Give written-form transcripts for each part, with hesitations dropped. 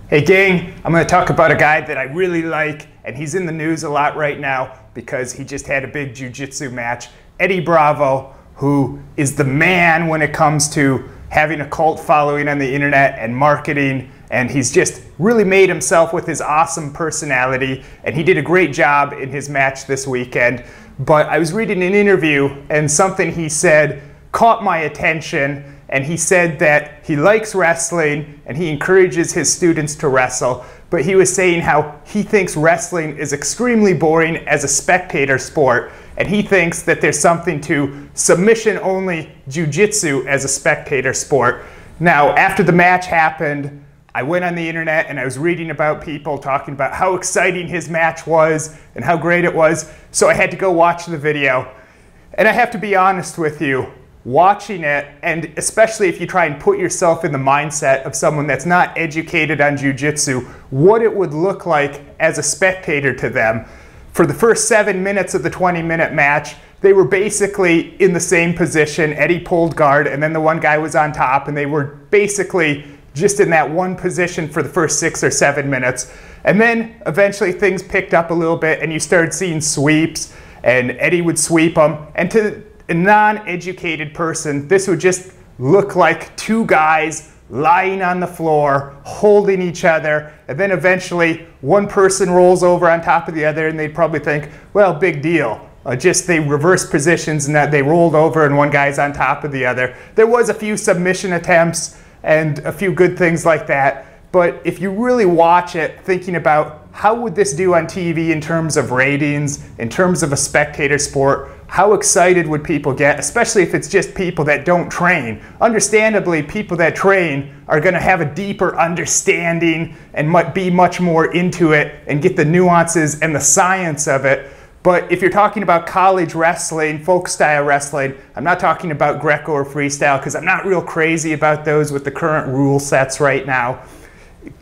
Hey gang, I'm going to talk about a guy that I really like, and he's in the news a lot right now because he just had a big jiu-jitsu match. Eddie Bravo, who is the man when it comes to having a cult following on the internet and marketing, and he's just really made himself with his awesome personality, and he did a great job in his match this weekend. But I was reading an interview and something he said caught my attention. And he said that he likes wrestling and he encourages his students to wrestle, but he was saying how he thinks wrestling is extremely boring as a spectator sport, and he thinks that there's something to submission-only jiu-jitsu as a spectator sport. Now, after the match happened, I went on the internet and I was reading about people talking about how exciting his match was and how great it was, so I had to go watch the video. And I have to be honest with you, watching it, and especially if you try and put yourself in the mindset of someone that's not educated on jiu-jitsu, what it would look like as a spectator to them. For the first 7 minutes of the 20-minute match, they were basically in the same position. Eddie pulled guard, and then the one guy was on top, and they were basically just in that one position for the first 6 or 7 minutes. And then eventually things picked up a little bit, and you started seeing sweeps, and Eddie would sweep them, and to a non-educated person, this would just look like two guys lying on the floor, holding each other, and then eventually one person rolls over on top of the other, and they'd probably think, well, big deal. Just they reversed positions and that they rolled over and one guy's on top of the other. There was a few submission attempts and a few good things like that, but if you really watch it thinking about how would this do on TV in terms of ratings, in terms of a spectator sport, how excited would people get, especially if it's just people that don't train? Understandably, people that train are going to have a deeper understanding and might be much more into it and get the nuances and the science of it. But if you're talking about college wrestling, folk style wrestling, I'm not talking about Greco or freestyle because I'm not real crazy about those with the current rule sets right now.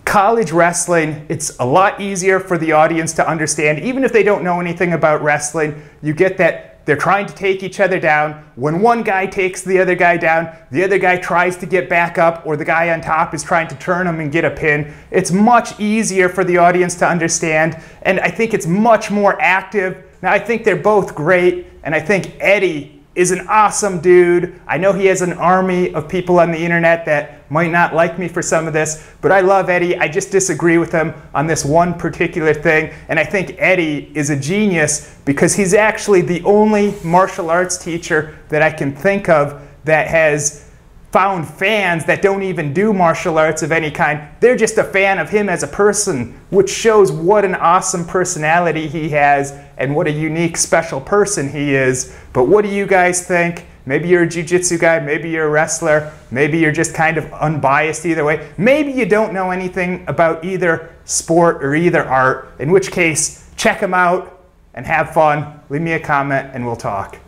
College wrestling, it's a lot easier for the audience to understand. Even if they don't know anything about wrestling, you get that they're trying to take each other down. When one guy takes the other guy down, the other guy tries to get back up, or the guy on top is trying to turn him and get a pin. It's much easier for the audience to understand, and I think it's much more active. Now, I think they're both great, and I think Eddie is an awesome dude. I know he has an army of people on the internet that might not like me for some of this, but I love Eddie. I just disagree with him on this one particular thing, and I think Eddie is a genius because he's actually the only martial arts teacher that I can think of that has found fans that don't even do martial arts of any kind. They're just a fan of him as a person, which shows what an awesome personality he has and what a unique, special person he is. But what do you guys think? Maybe you're a jiu-jitsu guy, maybe you're a wrestler, maybe you're just kind of unbiased either way. Maybe you don't know anything about either sport or either art, in which case, check them out and have fun. Leave me a comment and we'll talk.